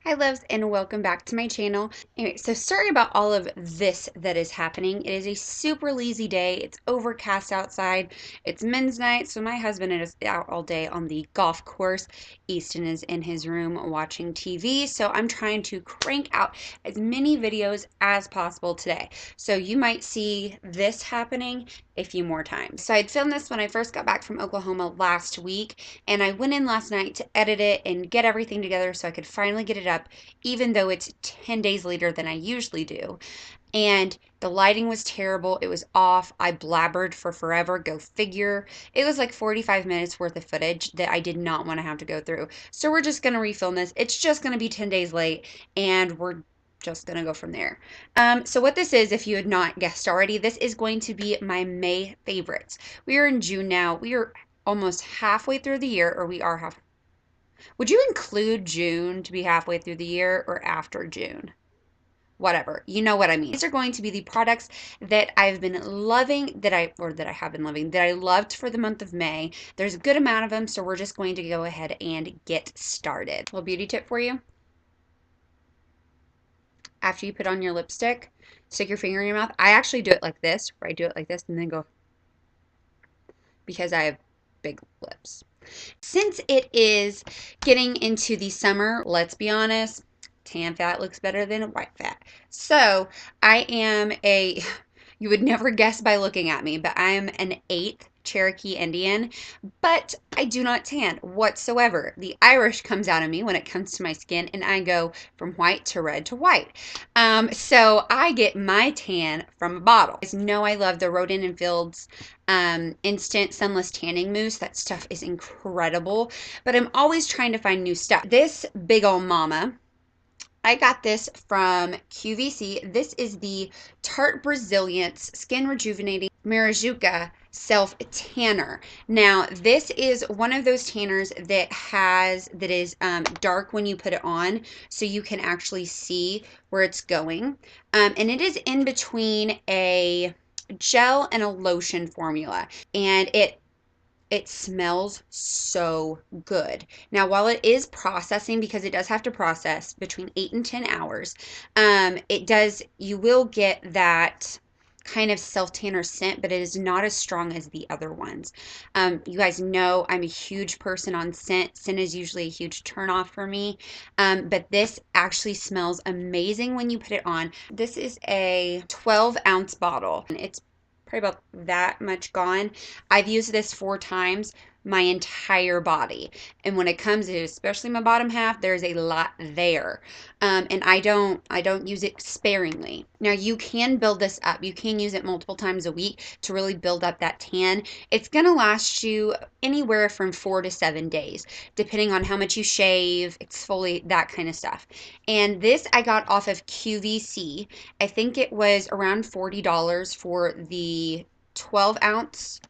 Hi loves and welcome back to my channel. Anyway, so sorry about all of this that is happening. It is a super lazy day. It's overcast outside. It's men's night, so my husband is out all day on the golf course. Easton is in his room watching TV, so I'm trying to crank out as many videos as possible today. So you might see this happening a few more times. So I'd filmed this when I first got back from Oklahoma last week, and I went in last night to edit it and get everything together so I could finally get it up, even though it's 10 days later than I usually do. And the lighting was terrible. It was off. I blabbered for forever. Go figure. It was like 45 minutes worth of footage that I did not want to have to go through. So we're just going to refilm this. It's just going to be 10 days late, and we're just gonna go from there. So what this is, if you had not guessed already, this is going to be my May favorites. We are in June now. We are almost halfway through the year, or we are half. Would you include June to be halfway through the year or after June? Whatever, you know what I mean. These are going to be the products that I've been loving, that I have been loving, that I loved for the month of May. There's a good amount of them, so we're just going to go ahead and get started. A little beauty tip for you. After you put on your lipstick, stick your finger in your mouth. I actually do it like this, where I do it like this and then go, because I have big lips. Since it is getting into the summer, let's be honest, tan fat looks better than white fat. So I am you would never guess by looking at me, but I am an 8th Cherokee Indian, but I do not tan whatsoever. The Irish comes out of me when it comes to my skin, and I go from white to red to white. So I get my tan from a bottle. You guys know I love the Rodin & Fields instant sunless tanning mousse. That stuff is incredible, but I'm always trying to find new stuff. This big old mama, I got this from QVC. This is the Tarte Brazilians Skin Rejuvenating Marajuca Self Tanner. Now, this is one of those tanners that is dark when you put it on, so you can actually see where it's going. And it is in between a gel and a lotion formula, and it smells so good. Now, while it is processing, because it does have to process between 8 and 10 hours, you will get that kind of self-tanner scent, but it is not as strong as the other ones. You guys know I'm a huge person on scent. Scent is usually a huge turnoff for me, but this actually smells amazing when you put it on. This is a 12-ounce bottle, and it's probably about that much gone. I've used this 4 times, my entire body, and when it comes to especially my bottom half, there's a lot there, and I don't use it sparingly. Now, you can build this up. You can use it multiple times a week to really build up that tan. It's gonna last you anywhere from 4 to 7 days, depending on how much you shave, exfoliate, that kind of stuff. And this I got off of QVC. I think it was around $40 for the 12-ounce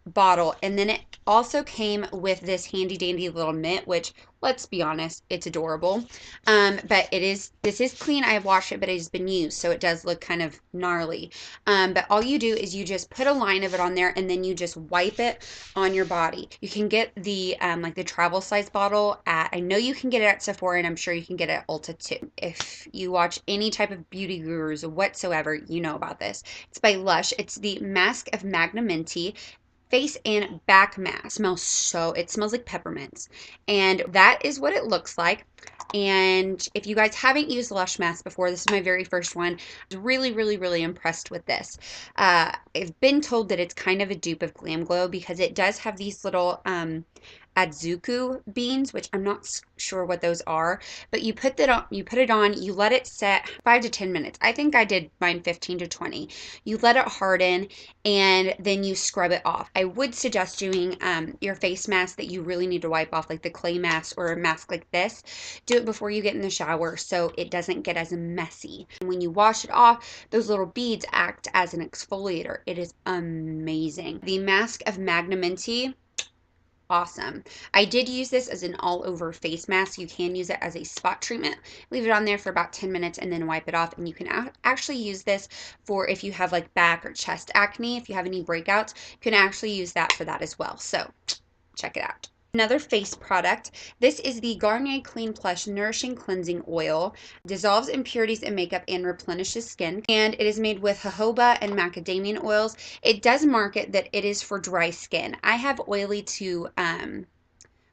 bottle, and then it also came with this handy dandy little mitt, which, let's be honest, it's adorable. But this is clean. I have washed it, but it has been used, so it does look kind of gnarly. But all you do is you just put a line of it on there, and then you just wipe it on your body. You can get the like the travel size bottle at, I know you can get it at Sephora, and I'm sure you can get it at Ulta too. If you watch any type of beauty gurus whatsoever, you know about this. It's by Lush. It's the Mask of Magnamenti face and back mask. It smells like peppermints, and that is what it looks like. And if you guys haven't used Lush mask before, this is my very first one. I was really impressed with this. I've been told that it's kind of a dupe of Glam Glow, because it does have these little adzuku beans, which I'm not sure what those are, but you put it on, you let it set 5 to 10 minutes. I think I did mine 15 to 20. You let it harden, and then you scrub it off. I would suggest doing your face mask that you really need to wipe off, like the clay mask or a mask like this. Do it before you get in the shower so it doesn't get as messy. And when you wash it off, those little beads act as an exfoliator. It is amazing. The Mask of Magnamenti, awesome. I did use this as an all-over face mask. You can use it as a spot treatment. Leave it on there for about 10 minutes and then wipe it off. And you can actually use this for if you have like back or chest acne. If you have any breakouts, you can actually use that for that as well. So check it out. Another face product. This is the Garnier Clean Plush Nourishing Cleansing Oil. Dissolves impurities in makeup and replenishes skin. And it is made with jojoba and macadamia oils. It does market that it is for dry skin. I have oily to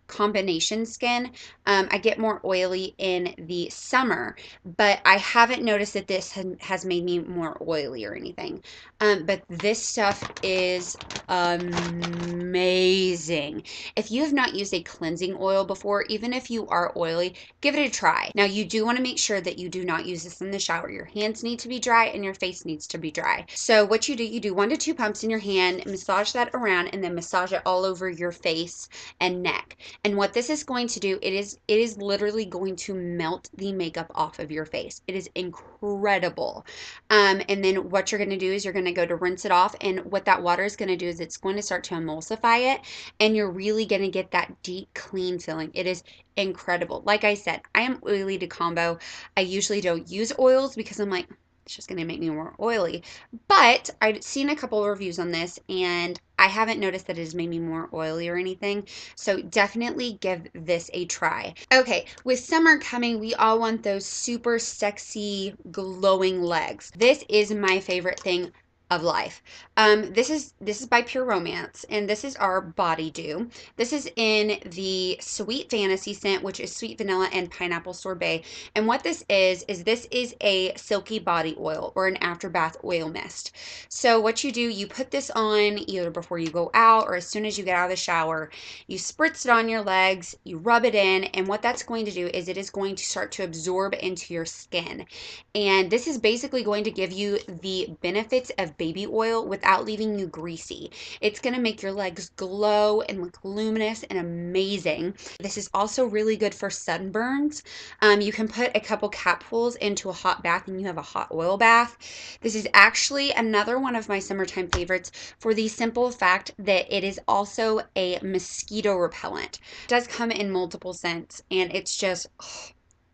combination skin. I get more oily in the summer, but I haven't noticed that this has made me more oily or anything. But this stuff is amazing. If you have not used a cleansing oil before, even if you are oily, give it a try. Now, you do want to make sure that you do not use this in the shower. Your hands need to be dry and your face needs to be dry. So what you do 1 to 2 pumps in your hand, massage that around, and then massage it all over your face and neck. And what this is going to do, it is literally going to melt the makeup off of your face. It is incredible. And then what you're going to do is you're going to go to rinse it off. And what that water is going to do is it's going to start to emulsify it. And you're really going to get that deep, clean feeling. It is incredible. Like I said, I am oily to combo. I usually don't use oils because I'm like, it's just going to make me more oily. But I've seen a couple of reviews on this and I haven't noticed that it has made me more oily or anything. So definitely give this a try. Okay, with summer coming, we all want those super sexy, glowing legs. This is my favorite thing of life. This is by Pure Romance, and this is our Body Dew. This is in the Sweet Fantasy scent, which is sweet vanilla and pineapple sorbet. And what this is this is a silky body oil or an after bath oil mist. So what you do, you put this on either before you go out or as soon as you get out of the shower. You spritz it on your legs, you rub it in, and what that's going to do is it is going to start to absorb into your skin. And this is basically going to give you the benefits of baby oil without leaving you greasy. It's going to make your legs glow and look luminous and amazing. This is also really good for sunburns. You can put a couple capfuls into a hot bath and you have a hot oil bath. This is actually another one of my summertime favorites for the simple fact that it is also a mosquito repellent. It does come in multiple scents and it's just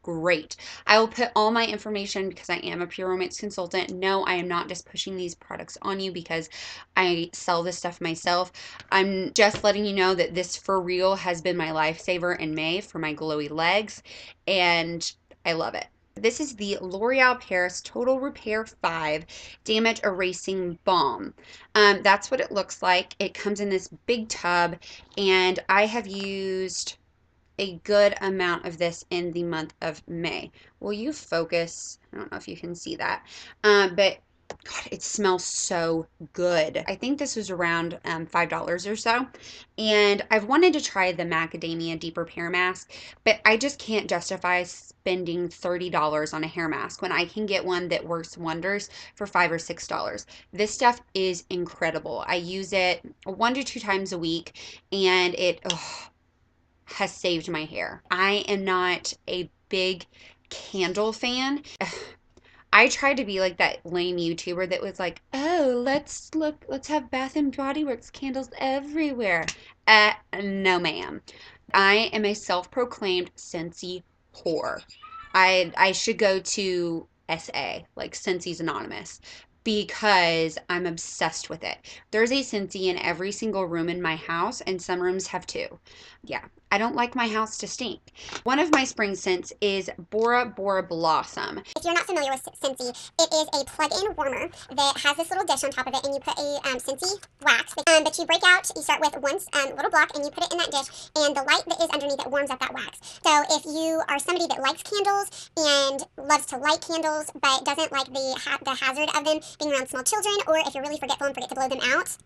great. I will put all my information because I am a Pure Romance consultant. No, I am not just pushing these products on you because I sell this stuff myself. I'm just letting you know that this for real has been my lifesaver in May for my glowy legs, and I love it. This is the L'Oreal Paris Total Repair 5 Damage Erasing Balm. That's what it looks like. It comes in this big tub, and I have used a good amount of this in the month of May. Will you focus? I don't know if you can see that, but God, it smells so good. I think this was around $5 or so, and I've wanted to try the macadamia deep repair mask, but I just can't justify spending $30 on a hair mask when I can get one that works wonders for $5 or $6. This stuff is incredible. I use it 1 to 2 times a week, and it has saved my hair. I am not a big candle fan. I tried to be like that lame YouTuber that was like, oh, let's have Bath and Body Works candles everywhere. No, ma'am. I am a self-proclaimed Scentsy whore. I should go to SA, like Scentsy Anonymous, because I'm obsessed with it. There's a Scentsy in every single room in my house, and some rooms have 2. Yeah, I don't like my house to stink. One of my spring scents is Bora Bora Blossom. If you're not familiar with Scentsy, it is a plug-in warmer that has this little dish on top of it, and you put a Scentsy wax that you break out. You start with one little block, and you put it in that dish, and the light that is underneath it warms up that wax. So if you are somebody that likes candles and loves to light candles, but doesn't like the hazard of them being around small children, or if you're really forgetful and forget to blow them out,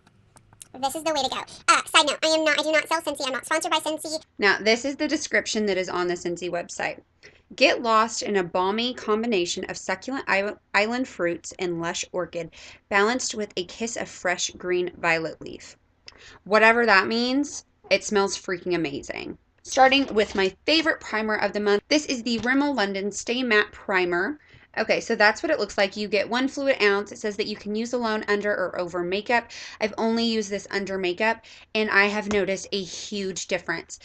this is the way to go. Side note, I do not sell Scentsy. I'm not sponsored by Scentsy. Now, this is the description that is on the Scentsy website. Get lost in a balmy combination of succulent island fruits and lush orchid, balanced with a kiss of fresh green violet leaf. Whatever that means, it smells freaking amazing. Starting with my favorite primer of the month. This is the Rimmel London Stay Matte Primer. Okay, so that's what it looks like. You get 1 fluid ounce. It says that you can use alone, under, or over makeup. I've only used this under makeup, and I have noticed a huge difference.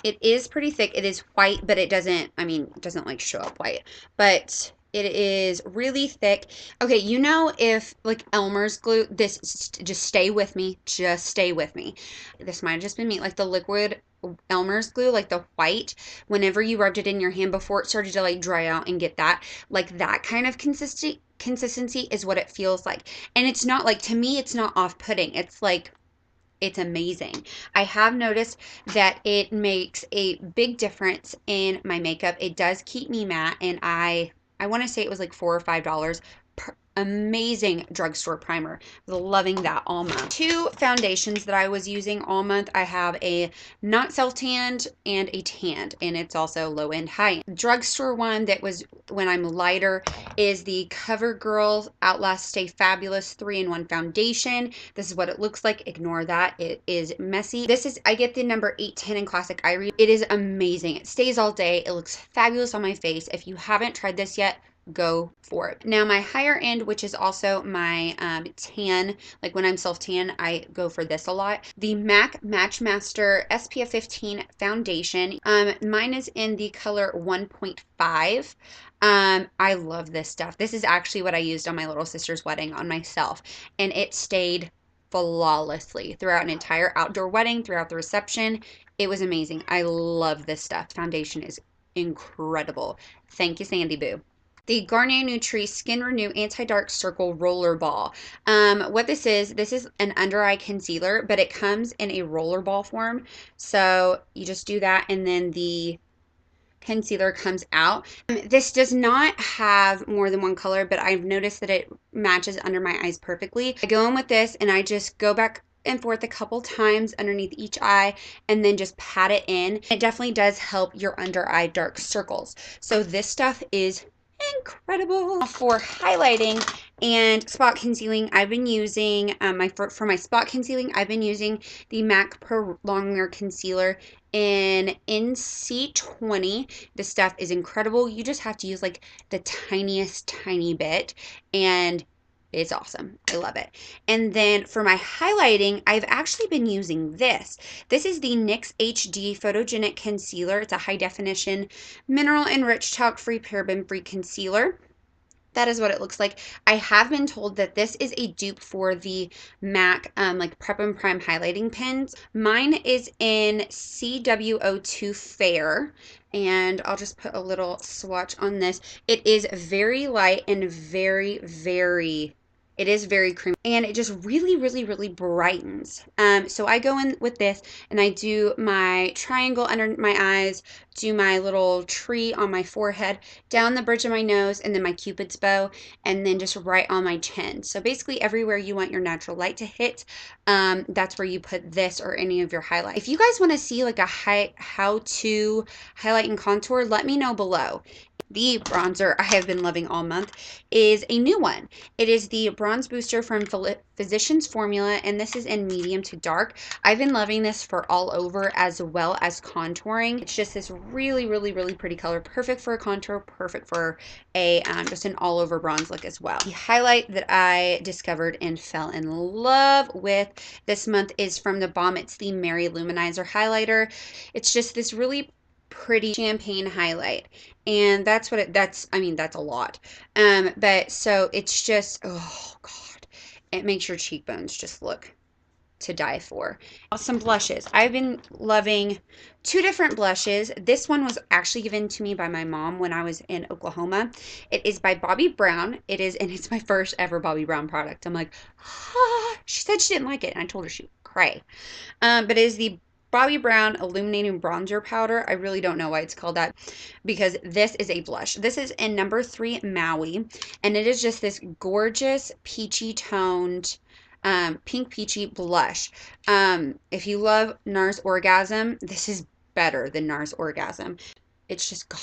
It is pretty thick. It is white, but it doesn't like show up white. But It is really thick. Okay, you know, if like Elmer's glue, this, just stay with me. Just stay with me. This might have just been me. Like the liquid Elmer's glue, like the white, whenever you rubbed it in your hand before it started to like dry out and get that, like that kind of consistency is what it feels like. And it's not like, to me, it's not off-putting. It's like, it's amazing. I have noticed that it makes a big difference in my makeup. It does keep me matte, and I want to say it was like $4 or $5. Amazing drugstore primer. Loving that all month. Two foundations that I was using all month. I have a not self-tanned and a tanned, and it's also low-end, high-end. Drugstore one that was when I'm lighter is the CoverGirl Outlast Stay Fabulous 3-in-1 foundation. This is what it looks like. Ignore that. It is messy. This is, I get the number 810 in Classic Ivory. It is amazing. It stays all day. It looks fabulous on my face. If you haven't tried this yet, go for it. Now my higher end, which is also my tan, like when I'm self tan, I go for this a lot. The MAC Matchmaster SPF 15 foundation. Mine is in the color 1.5. I love this stuff. This is actually what I used on my little sister's wedding on myself, and it stayed flawlessly throughout an entire outdoor wedding, throughout the reception. It was amazing. I love this stuff. Foundation is incredible. Thank you, Sandy Boo. The Garnier Nutri Skin Renew Anti-Dark Circle Roller Ball. What this is an under eye concealer, but it comes in a roller ball form. So you just do that, and then the concealer comes out. This does not have more than one color, but I've noticed that it matches under my eyes perfectly. I go in with this, and I just go back and forth a couple times underneath each eye, and then just pat it in. It definitely does help your under eye dark circles. So this stuff is incredible. For highlighting and spot concealing, I've been using for my spot concealing, I've been using the MAC Pro Longwear Concealer in NC20. This stuff is incredible. You just have to use like the tiniest tiny bit, and it's awesome. I love it. And then for my highlighting, I've actually been using this. This is the NYX HD Photogenic Concealer. It's a high definition, mineral enriched, talc free, paraben free concealer. That is what it looks like. I have been told that this is a dupe for the MAC like Prep and Prime highlighting pens. Mine is in CW02 Fair, and I'll just put a little swatch on this. It is very light and it is very creamy, and it just really brightens. So I go in with this, and I do my triangle under my eyes, do my little tree on my forehead, down the bridge of my nose, and then my cupid's bow, and then just right on my chin. So basically everywhere you want your natural light to hit, that's where you put this or any of your highlight. If you guys want to see like a how to highlight and contour, let me know below. The bronzer I have been loving all month is a new one. It is the Bronze Booster from Physicians Formula, and this is in medium to dark. I've been loving this for all over as well as contouring. It's just this really pretty color, perfect for a contour, perfect for a just an all over bronze look as well. The highlight that I discovered and fell in love with this month is from the Balm. It's the Mary Luminizer highlighter. It's just this really pretty champagne highlight, and that's what I mean, that's a lot, but so it's just, oh god, it makes your cheekbones just look to die for. Some blushes. I've been loving two different blushes. This one was actually given to me by my mom when I was in Oklahoma. It is by Bobbi Brown. It is, and it's my first ever Bobbi Brown product. I'm like, ah. She said she didn't like it, and I told her she would cray. But it is the Bobbi Brown Illuminating Bronzer Powder. I really don't know why it's called that, because this is a blush. This is in number 3 Maui, and it is just this gorgeous peachy toned pink peachy blush. If you love NARS Orgasm, this is better than NARS Orgasm. It's just, God,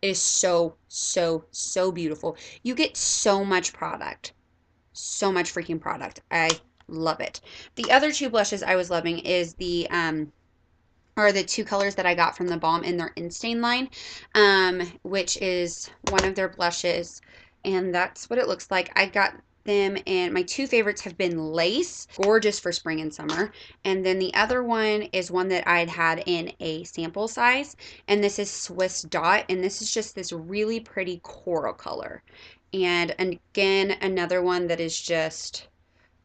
it is so beautiful. You get so much product. So much freaking product. I love it. The other two blushes I was loving is the are the two colors that I got from the Balm in their Instain line, which is one of their blushes, and that's what it looks like. I got them, and my two favorites have been lace, gorgeous for spring and summer, and then the other one is one that I'd had in a sample size, and this is Swiss Dot, and this is just this really pretty coral color. And again, another one that is just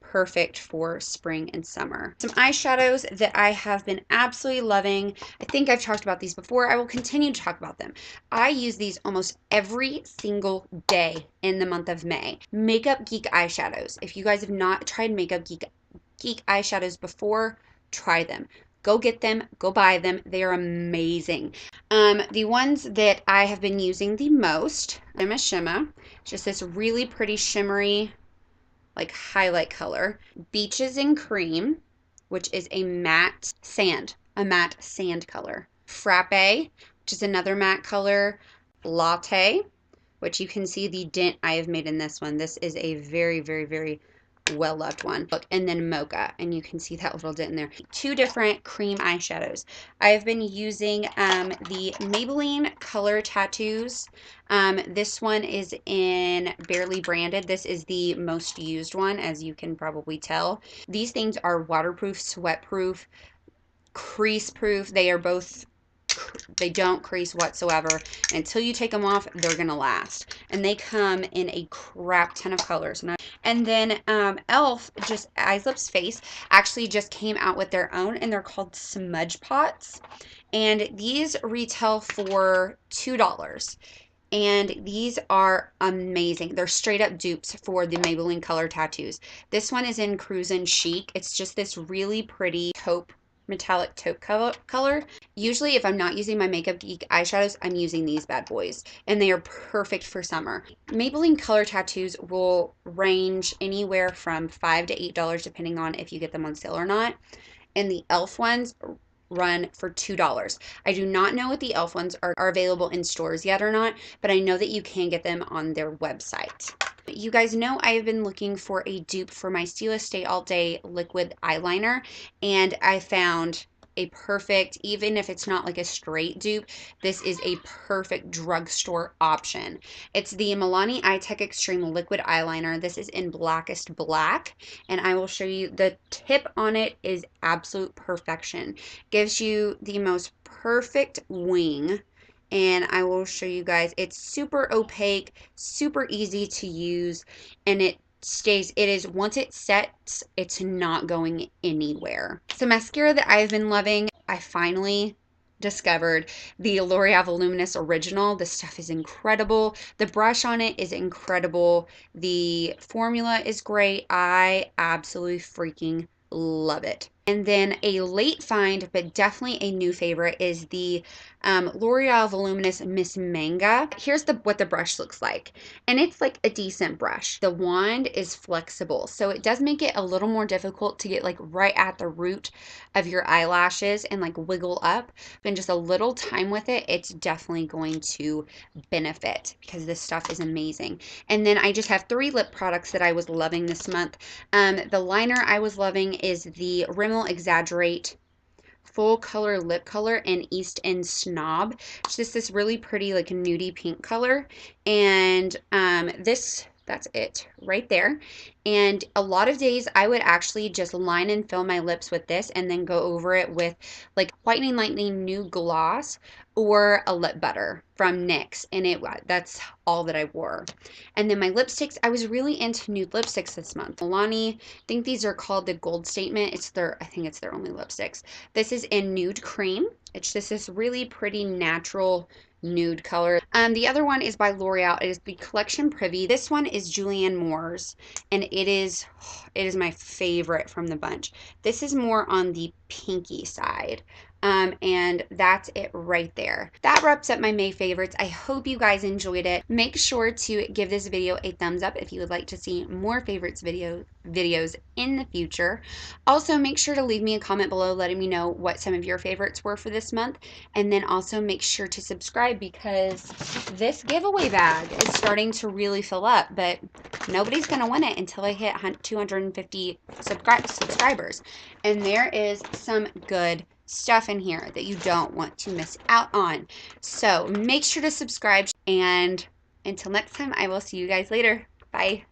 perfect for spring and summer. Some eyeshadows that I have been absolutely loving. I think I've talked about these before. I will continue to talk about them. I use these almost every single day in the month of May. Makeup Geek eyeshadows. If you guys have not tried Makeup Geek eyeshadows before, try them. Go get them, go buy them. They are amazing. The ones that I have been using the most, Shimma. Just this really pretty shimmery like highlight color. Beaches and Cream, which is a matte sand color. Frappe, which is another matte color. Latte, which you can see the dent I have made in this one. This is a very, very, very well loved one. Look, and then Mocha, and you can see that little dent in there. Two different cream eyeshadows. I've been using the Maybelline Color Tattoos. This one is in Barely Branded. This is the most used one, as you can probably tell. These things are waterproof, sweatproof, crease proof. They don't crease whatsoever. Until you take them off, they're gonna last. And they come in a crap ton of colors. And then e.l.f. just Eyes Lips Face actually just came out with their own, and they're called Smudge Pots. And these retail for $2. And these are amazing. They're straight up dupes for the Maybelline Color Tattoos. This one is in Cruisin' Chic. It's just this really pretty metallic taupe color. Usually if I'm not using my Makeup Geek eyeshadows, I'm using these bad boys, and they are perfect for summer. Maybelline Color Tattoos will range anywhere from $5 to $8 depending on if you get them on sale or not, and the e.l.f. ones run for $2. I do not know if the e.l.f. ones are available in stores yet or not, but I know that you can get them on their website. You guys know I have been looking for a dupe for my Stila Stay All Day liquid eyeliner, and I found a perfect, even if it's not like a straight dupe, this is a perfect drugstore option. It's the Milani Eye-Tech Extreme Liquid Eyeliner. This is in Blackest Black, and I will show you. The tip on it is absolute perfection. Gives you the most perfect wing, and I will show you guys. It's super opaque, super easy to use, and it is, once it sets, it's not going anywhere. So mascara that I've been loving, I finally discovered the L'Oreal Voluminous Original. This stuff is incredible. The brush on it is incredible. The formula is great. I absolutely freaking love it. And then a late find, but definitely a new favorite, is the L'Oreal Voluminous Miss Manga. Here's what the brush looks like. And it's like a decent brush. The wand is flexible, so it does make it a little more difficult to get like right at the root of your eyelashes and like wiggle up. But just a little time with it, it's definitely going to benefit, because this stuff is amazing. And then I just have 3 lip products that I was loving this month. The liner I was loving is the Rimmel Exaggerate Full Color Lip Color in East End Snob. It's just this really pretty like nudie pink color, and that's it right there. And a lot of days I would actually just line and fill my lips with this and then go over it with like Whitening Lightning New Gloss or a lip butter from NYX, and that's all that I wore. And then my lipsticks, I was really into nude lipsticks this month. Milani, I think these are called the Gold Statement. I think it's their only lipsticks. This is in Nude Cream. It's just this really pretty natural nude color. The other one is by L'Oreal. It is the Collection Privy. This one is Julianne Moore's, and it is my favorite from the bunch. This is more on the pinky side. And that's it right there. That wraps up my May favorites. I hope you guys enjoyed it. Make sure to give this video a thumbs up if you would like to see more favorites videos in the future. Also, make sure to leave me a comment below letting me know what some of your favorites were for this month. And then also make sure to subscribe, because this giveaway bag is starting to really fill up, but nobody's going to win it until I hit 250 subscribers. And there is some good stuff in here that you don't want to miss out on. So make sure to subscribe, and until next time, I will see you guys later. Bye.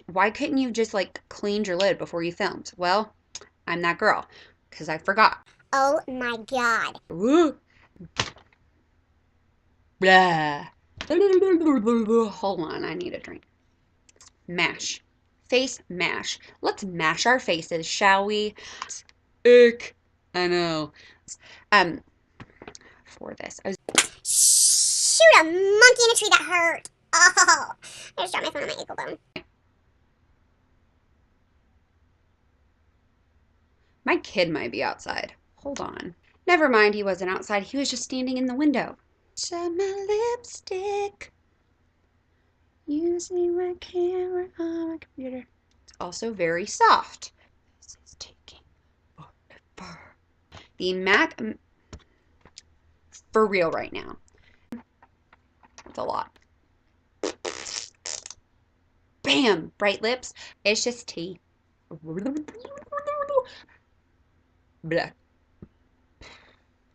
Why couldn't you just like cleaned your lid before you filmed? Well, I'm that girl because I forgot. Oh my god. Woo. Blah. Hold on, I need a drink. Mash. Face mash. Let's mash our faces, shall we? Ick. I know. Um, for this, Shoot a monkey in a tree, that hurt. Oh, I just dropped my phone on my ankle bone. my kid might be outside. Hold on. Never mind, he wasn't outside. He was just standing in the window. Shut my lipstick. Using my camera on my computer. It's also very soft. This is taking forever. The MAC, for real right now. It's a lot. Bam! Bright lips. It's just tea. Blah.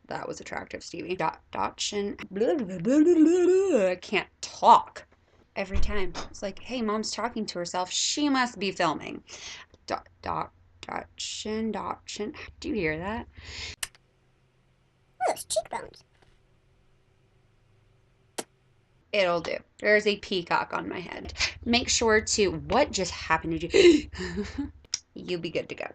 That was attractive, Stevie. Dotchin. I can't talk. Every time. It's like, hey, mom's talking to herself. She must be filming. Dotchin. Do you hear that? Those cheekbones. It'll do. There's a peacock on my head. Make sure to, what just happened to you? You'll be good to go.